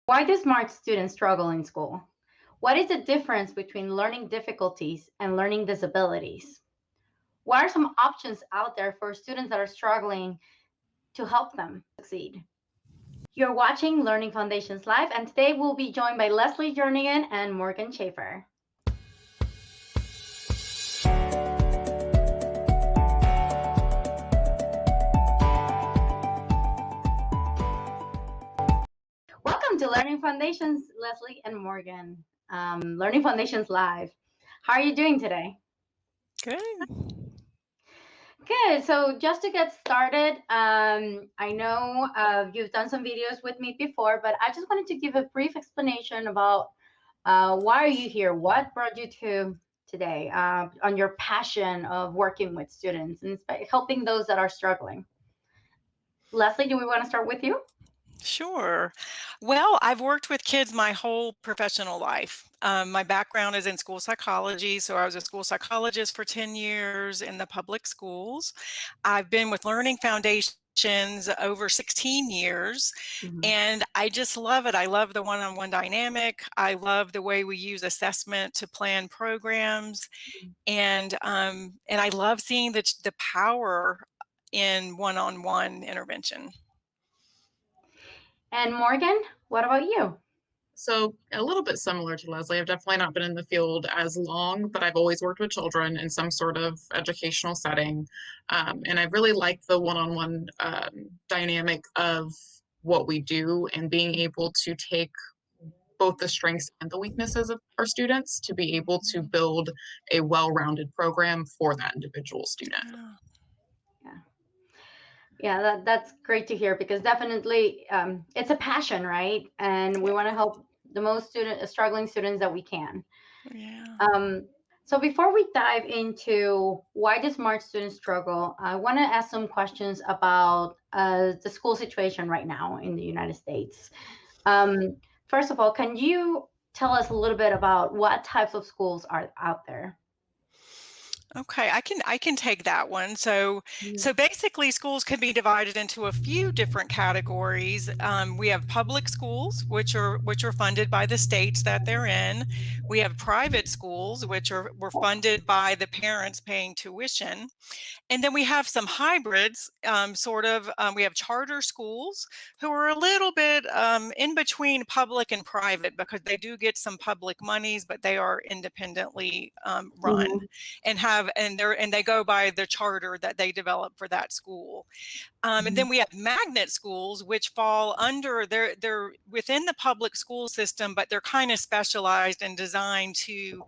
Why do smart students struggle in school? What is the difference between learning difficulties and learning disabilities? What are some options out there for students that are struggling to help them succeed? You're watching Learning Foundations Live, and today we'll be joined by Leslie Jernigan and Morgan Schaefer. Welcome to Learning Foundations, Leslie and Morgan. Learning Foundations Live. How are you doing today? Good. Good. So just to get started, I know you've done some videos with me before, but I just wanted to give a brief explanation about why are you here? What brought you to today on your passion of working with students and helping those that are struggling? Leslie, do we want to start with you? Sure. Well, I've worked with kids my whole professional life. My background is in school psychology, so I was a school psychologist for 10 years in the public schools. I've been with Learning Foundations over 16 years, Mhm. and I just love it. I love the one-on-one dynamic. I love the way we use assessment to plan programs, and I love seeing the power in one-on-one intervention. And Morgan, what about you? So a little bit similar to Leslie. I've definitely not been in the field as long, but I've always worked with children in some sort of educational setting. And I really like the one-on-one dynamic of what we do and being able to take both the strengths and the weaknesses of our students to be able to build a well-rounded program for that individual student. Yeah. Yeah, that's great to hear because definitely it's a passion, right? And we want to help the most struggling students that we can. Yeah. So before we dive into why do smart students struggle, I want to ask some questions about the school situation right now in the United States. First of all, can you tell us a little bit about what types of schools are out there? Okay, I can take that one. So basically, schools can be divided into a few different categories. We have public schools, which are funded by the states that they're in. We have private schools, which were funded by the parents paying tuition. And then we have some hybrids, we have charter schools who are a little bit in between public and private because they do get some public monies, but they are independently run Mhm. and they go by the charter that they develop for that school. And Mhm. then we have magnet schools, which fall under they're within the public school system, but they're kind of specialized and designed to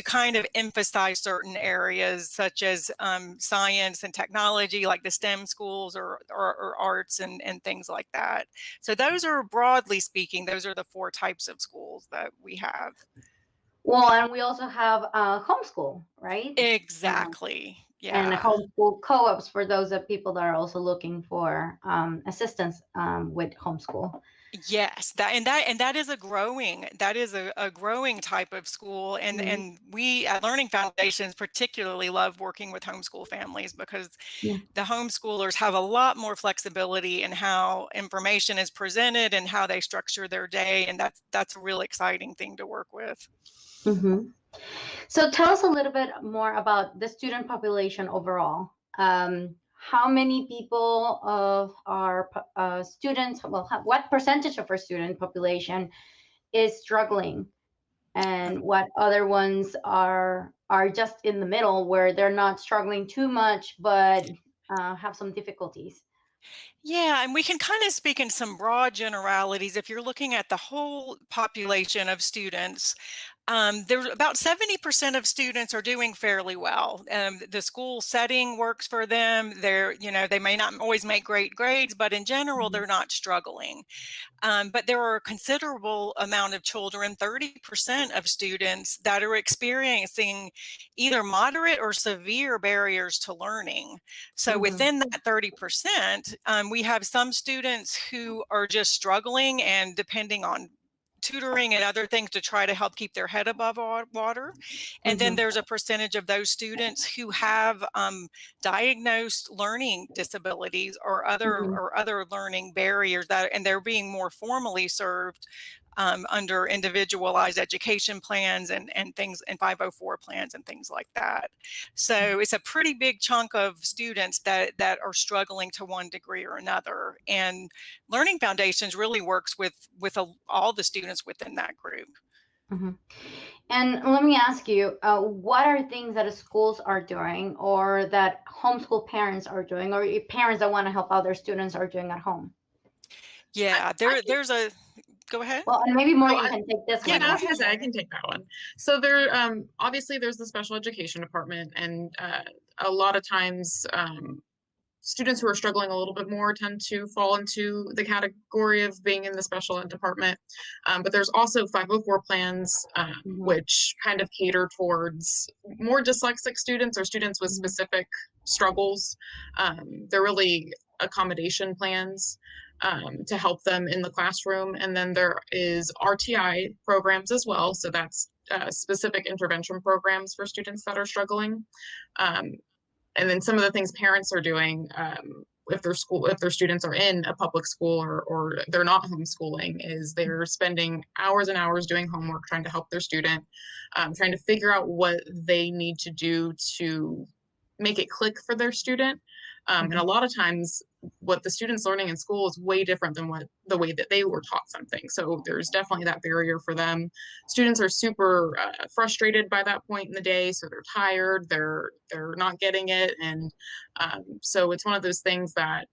kind of emphasize certain areas such as science and technology, like the STEM schools or arts and things like that. So those are, broadly speaking, those are the four types of schools that we have. Well, and we also have homeschool, right? Exactly. And Yeah. homeschool co-ops for those of people that are also looking for assistance with homeschool. Yes, that is a growing type of school, and Mhm. and we at Learning Foundations particularly love working with homeschool families because Yeah. the homeschoolers have a lot more flexibility in how information is presented and how they structure their day, and that's a really exciting thing to work with. Hmm. So tell us a little bit more about the student population overall. How many people of our students, well, what percentage of our student population is struggling, and what other ones are just in the middle where they're not struggling too much but have some difficulties? Yeah, and we can kind of speak in some broad generalities. If you're looking at the whole population of students, there's about 70% of students are doing fairly well. The school setting works for them. They may not always make great grades, but in general, Mhm. they're not struggling. But there are a considerable amount of children, 30% of students, that are experiencing either moderate or severe barriers to learning. So Mhm. within that 30%, we have some students who are just struggling and depending on tutoring and other things to try to help keep their head above water. And then there's a percentage of those students who have diagnosed learning disabilities or other learning barriers and they're being more formally served under individualized education plans and things and 504 plans and things like that. So it's a pretty big chunk of students that are struggling to one degree or another. And Learning Foundations really works with all the students within that group. And let me ask you, what are things that schools are doing or that homeschool parents are doing or parents that want to help other students are doing at home? Yeah, there's a go ahead. Well, and maybe Morgan can take this one. Yeah, I was gonna say I can take that one. So there, obviously, there's the special education department, and a lot of times, students who are struggling a little bit more tend to fall into the category of being in the special ed department. But there's also 504 plans, which kind of cater towards more dyslexic students or students with specific struggles. They're really accommodation plans to help them in the classroom. And then there is RTI programs as well. So that's specific intervention programs for students that are struggling. And then some of the things parents are doing if their students are in a public school or they're not homeschooling is they're spending hours and hours doing homework, trying to help their student, trying to figure out what they need to do to make it click for their student. And a lot of times what the student's learning in school is way different than the way that they were taught something. So there's definitely that barrier for them. Students are super frustrated by that point in the day. So they're tired, they're not getting it. And so it's one of those things that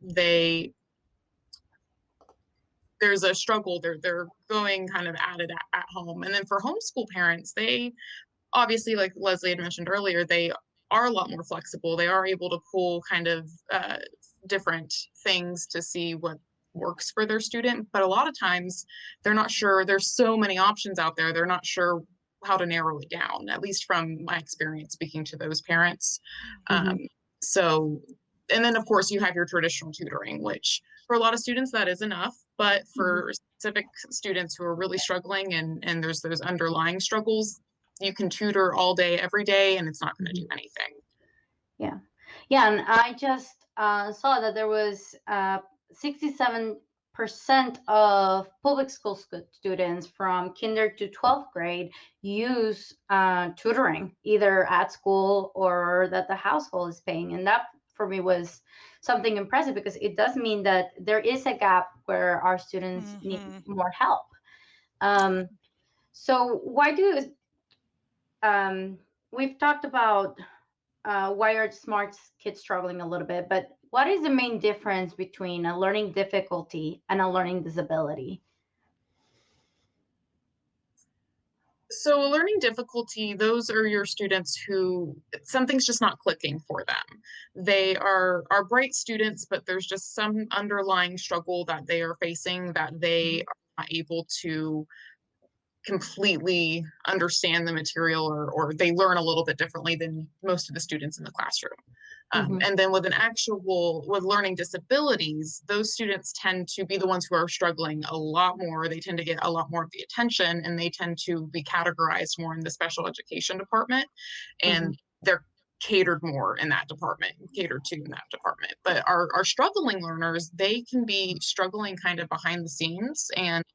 there's a struggle. They're going kind of at it at home. And then for homeschool parents, they obviously, like Leslie had mentioned earlier, they are a lot more flexible. They are able to pull kind of different things to see what works for their student. But a lot of times they're not sure. There's so many options out there. They're not sure how to narrow it down, at least from my experience speaking to those parents. So, and then of course you have your traditional tutoring, which for a lot of students that is enough, but for specific students who are really struggling and there's those underlying struggles, you can tutor all day, every day, and it's not going to do anything. Yeah. And I just saw that there was 67% of public school students from kinder to 12th grade use tutoring, either at school or that the household is paying. And that for me was something impressive because it does mean that there is a gap where our students need more help. So why do we've talked about why are smart kids struggling a little bit, but what is the main difference between a learning difficulty and a learning disability? So a learning difficulty, those are your students who something's just not clicking for them. They are bright students, but there's just some underlying struggle that they are facing that they are not able to completely understand the material or they learn a little bit differently than most of the students in the classroom. And then with learning disabilities, those students tend to be the ones who are struggling a lot more. They tend to get a lot more of the attention and they tend to be categorized more in the special education department and they're catered to in that department. But our struggling learners, they can be struggling kind of behind the scenes. And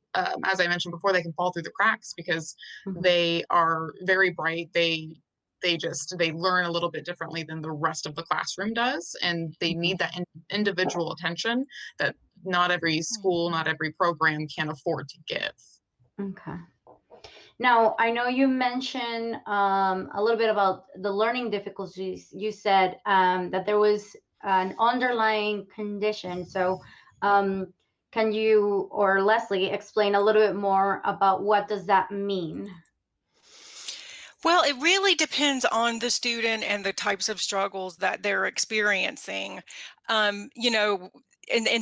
as I mentioned before, they can fall through the cracks because they are very bright. They learn a little bit differently than the rest of the classroom does. And they need that individual attention that not every school, not every program can afford to give. Okay. Now, I know you mentioned a little bit about the learning difficulties. You said that there was an underlying condition. So can you or Leslie explain a little bit more about what does that mean? Well, it really depends on the student and the types of struggles that they're experiencing. And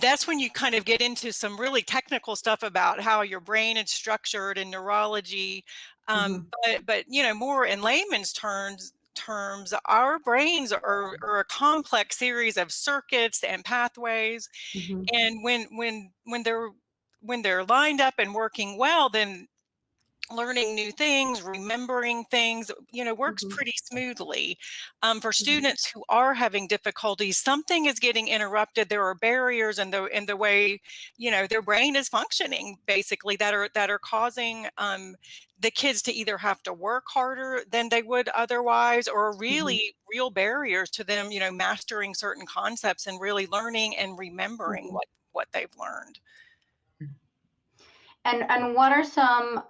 that's when you kind of get into some really technical stuff about how your brain is structured and neurology. But more in layman's terms, our brains are a complex series of circuits and pathways. And when they're lined up and working well, then learning new things, remembering things, works Mhm. pretty smoothly. For Mhm. students who are having difficulties, something is getting interrupted. There are barriers in the way, their brain is functioning, basically, that are causing the kids to either have to work harder than they would otherwise, or Mhm. really real barriers to them, mastering certain concepts and really learning and remembering Mhm. what they've learned. And what are some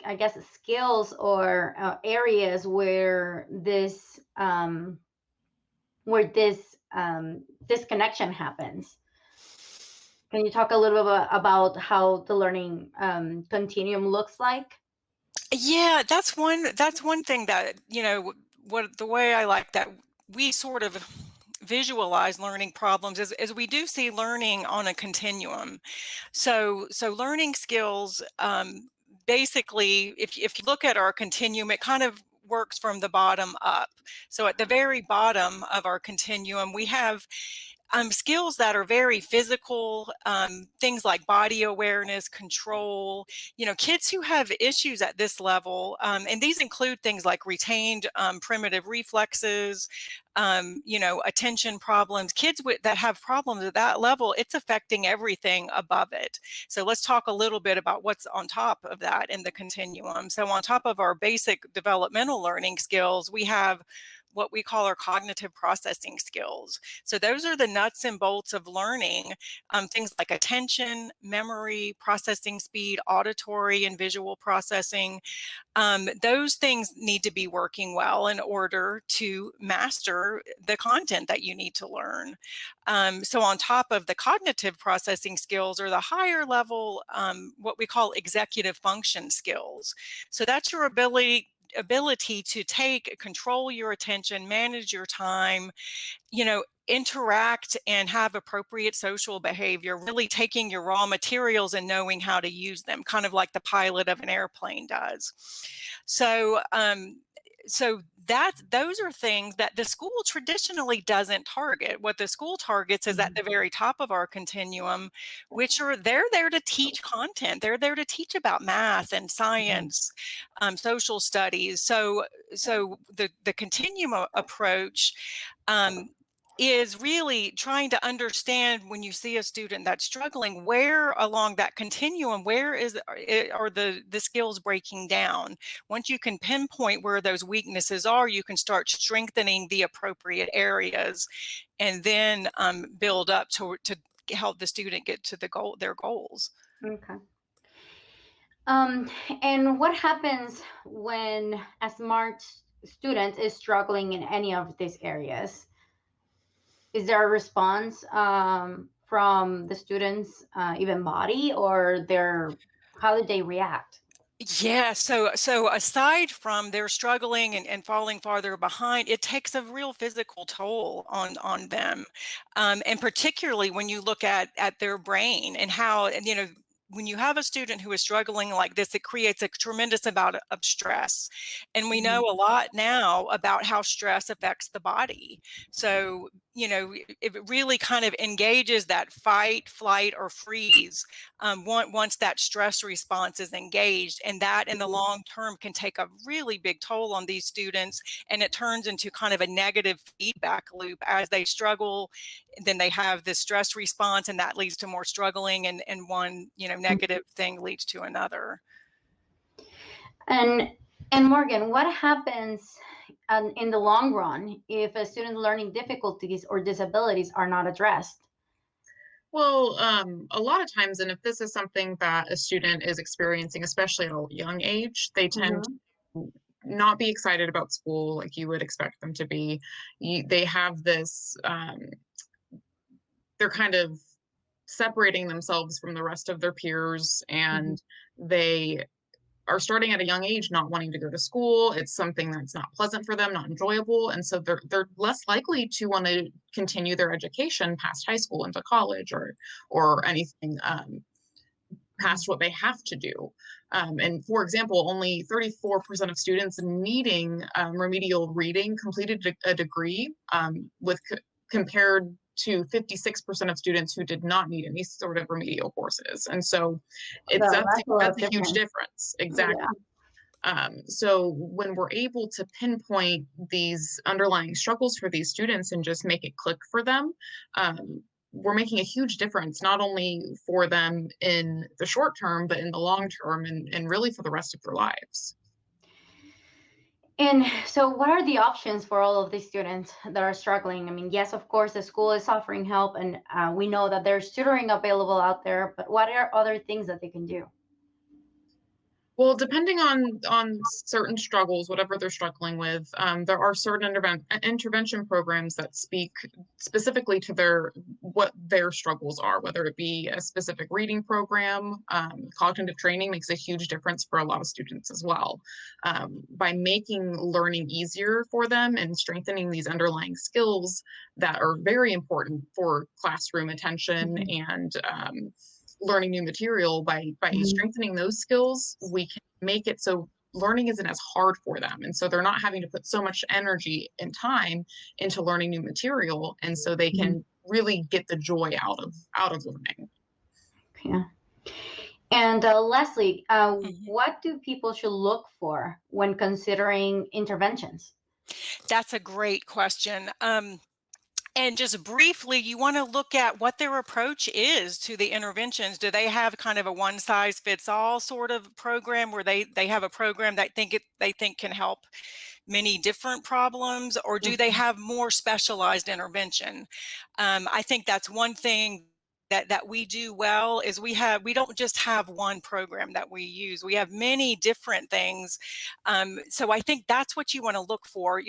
I guess skills or areas where this disconnection happens? Can you talk a little bit about how the learning continuum looks like? Yeah, that's one thing that, what the way I like that we sort of visualize learning problems is we do see learning on a continuum. So learning skills, basically, if you look at our continuum, it kind of works from the bottom up. So at the very bottom of our continuum, we have skills that are very physical, things like body awareness, control. Kids who have issues at this level, and these include things like retained primitive reflexes, attention problems. Kids that have problems at that level, it's affecting everything above it. So let's talk a little bit about what's on top of that in the continuum. So on top of our basic developmental learning skills, we have what we call our cognitive processing skills. So those are the nuts and bolts of learning, things like attention, memory, processing speed, auditory and visual processing. Those things need to be working well in order to master the content that you need to learn. So on top of the cognitive processing skills are the higher level, what we call executive function skills. So that's your ability to control your attention, manage your time, interact and have appropriate social behavior, really taking your raw materials and knowing how to use them, kind of like the pilot of an airplane does. So, those are things that the school traditionally doesn't target. What the school targets is at Mhm. the very top of our continuum, which they're there to teach content. They're there to teach about math and Mhm. science, social studies. So the continuum approach, um, is really trying to understand, when you see a student that's struggling, where along that continuum, are the skills breaking down. Once you can pinpoint where those weaknesses are, you can start strengthening the appropriate areas, and then build up to help the student get to their goals. Okay. Um, and what happens when a smart student is struggling in any of these areas? Is there a response from the students' even body, or how do they react? Yeah, so aside from their struggling and falling farther behind, it takes a real physical toll on them, and particularly when you look at their brain and how, and when you have a student who is struggling like this, it creates a tremendous amount of stress, and we know Mhm. a lot now about how stress affects the body. So it really kind of engages that fight, flight, or freeze, once that stress response is engaged, and that in the Mhm. long term can take a really big toll on these students, and it turns into kind of a negative feedback loop. As they struggle, then they have this stress response, and that leads to more struggling, and one negative thing leads to another. And and Morgan, what happens in the long run if a student's learning difficulties or disabilities are not addressed? Well, a lot of times, and if this is something that a student is experiencing, especially at a young age, they tend Hmm. to not be excited about school like you would expect them to be. They have this, they're kind of separating themselves from the rest of their peers, Hmm. and they are starting at a young age not wanting to go to school. It's something that's not pleasant for them, not enjoyable, and so they're less likely to want to continue their education past high school into college, or anything past what they have to do. And for example, only 34% of students needing remedial reading completed a degree, with compared to 56% of students who did not need any sort of remedial courses. And so That's a lot of that's a huge difference. difference. Exactly. Yeah. So when we're able to pinpoint these underlying struggles for these students and just make it click for them, we're making a huge difference, not only for them in the short term, but in the long term and really for the rest of their lives. And so what are the options for all of these students that are struggling? I mean, yes, of course, the school is offering help, and we know that there's tutoring available out there, but what are other things that they can do? Well, depending on certain struggles, whatever they're struggling with, there are certain intervention programs that speak specifically to what their struggles are, whether it be a specific reading program. Cognitive training makes a huge difference for a lot of students as well. By making learning easier for them and strengthening these underlying skills that are very important for classroom attention and learning new material, by strengthening those skills, we can make it so learning isn't as hard for them, and so they're not having to put so much energy and time into learning new material, and so they can really get the joy out of learning. Yeah. And Leslie, what do people should look for when considering interventions? That's a great question. And just briefly, you want to look at what their approach is to the interventions. Do they have kind of a one size fits all sort of program where they have a program that they think can help many different problems, or do they have more specialized intervention? I think that's one thing that we do well is we don't just have one program that we use. We have many different things. So I think that's what you want to look for,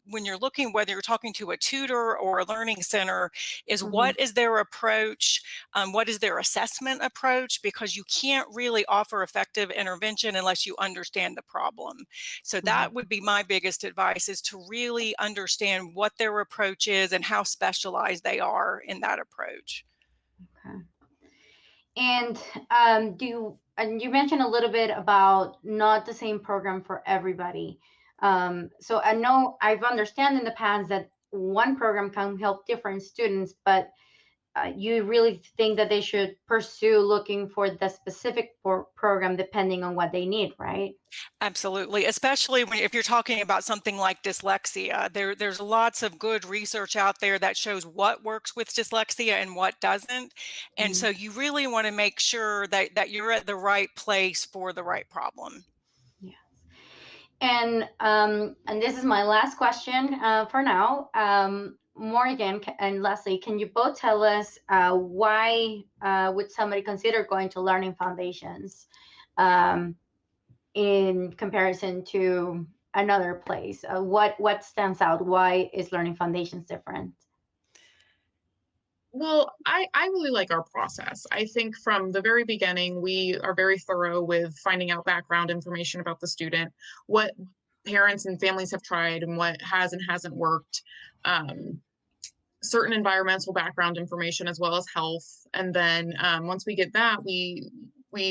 when you're looking, whether you're talking to a tutor or a learning center, is what is their approach? What is their assessment approach? Because you can't really offer effective intervention unless you understand the problem. So that would be my biggest advice, is to really understand what their approach is and how specialized they are in that approach. Okay. And and you mentioned a little bit about not the same program for everybody. So I know I've understand in the past that one program can help different students, but you really think that they should pursue looking for the specific program depending on what they need, right? Absolutely, especially if you're talking about something like dyslexia. There's lots of good research out there that shows what works with dyslexia and what doesn't. And so you really want to make sure that you're at the right place for the right problem. Yes. And this is my last question for now. Morgan and Leslie, can you both tell us why would somebody consider going to Learning Foundations in comparison to another place? What stands out? Why is Learning Foundations different? Well, I really like our process. I think from the very beginning, we are very thorough with finding out background information about the student, what parents and families have tried and what has and hasn't worked, certain environmental background information as well as health. And then once we get that, we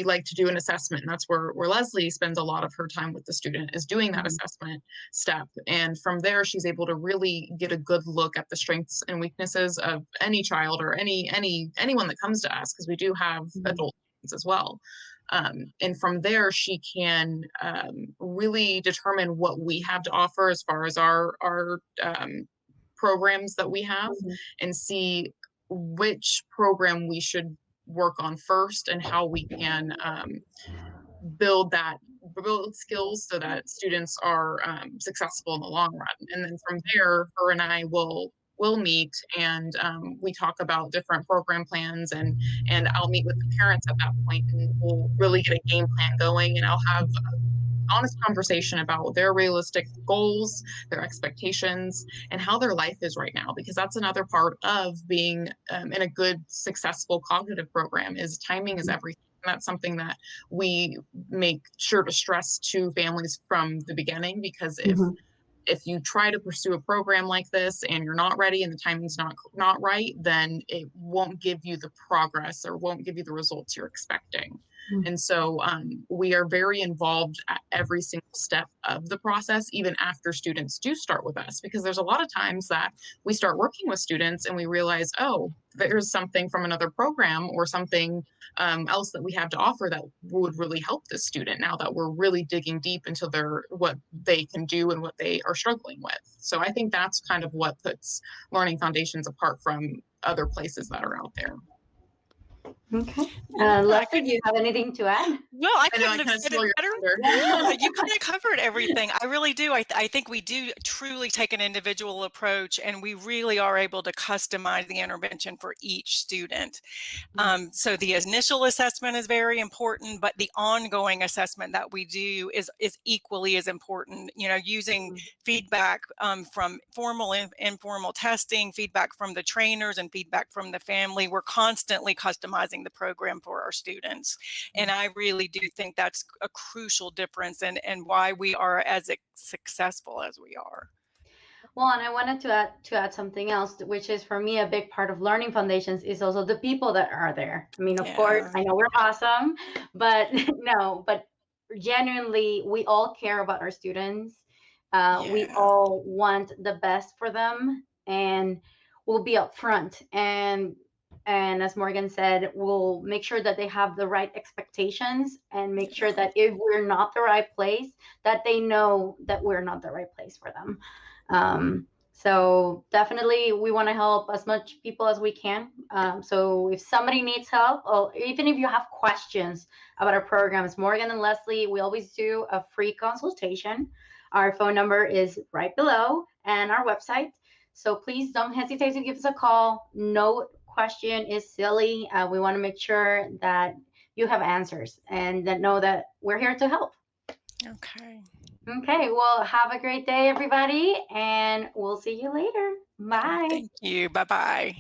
like to do an assessment, and that's where Leslie spends a lot of her time with the student, is doing that assessment step. And from there, she's able to really get a good look at the strengths and weaknesses of any child or anyone that comes to us, because we do have adult students as well. And from there, she can really determine what we have to offer as far as our programs that we have, and see which program we should work on first and how we can build skills so that students are successful in the long run. And then from there, her and I will meet, and we talk about different program plans, and I'll meet with the parents at that point, and we'll really get a game plan going, and I'll have honest conversation about their realistic goals, their expectations, and how their life is right now, because that's another part of being in a good, successful cognitive program, is timing is everything. And that's something that we make sure to stress to families from the beginning, because if you try to pursue a program like this and you're not ready and the timing's not right, then it won't give you the progress or won't give you the results you're expecting. Mm. And so we are very involved at every single step of the process, even after students do start with us, because there's a lot of times that we start working with students and we realize, oh, there's something from another program or something else that we have to offer that would really help this student now that we're really digging deep into what they can do and what they are struggling with. So I think that's kind of what puts Learning Foundations apart from other places that are out there. Okay. Yeah, Leslie, do you have anything to add? well, I I know I couldn't have kind of said stole it your better. thunder. Yeah, you kind of covered everything. I really do. I think we do truly take an individual approach, and we really are able to customize the intervention for each student. So the initial assessment is very important, but the ongoing assessment that we do is equally as important. You know, using feedback from formal and informal testing, feedback from the trainers, and feedback from the family. We're constantly customizing the program for our students, and I really do think that's a crucial difference, and why we are as successful as we are. Well, and I wanted to add something else, which is for me a big part of Learning Foundations is also the people that are there. I mean, of course, Yeah. I know we're awesome, but no, but genuinely, we all care about our students. We Yeah. all want the best for them, and we'll be upfront. And as Morgan said, we'll make sure that they have the right expectations and make sure that if we're not the right place, that they know that we're not the right place for them. So definitely we want to help as much people as we can. So if somebody needs help, or even if you have questions about our programs, Morgan and Leslie, we always do a free consultation. Our phone number is right below and our website. So please don't hesitate to give us a call. No question is silly. We want to make sure that you have answers and that know that we're here to help. Okay. Okay, well, have a great day, everybody, and we'll see you later. Bye. Thank you. Bye-bye.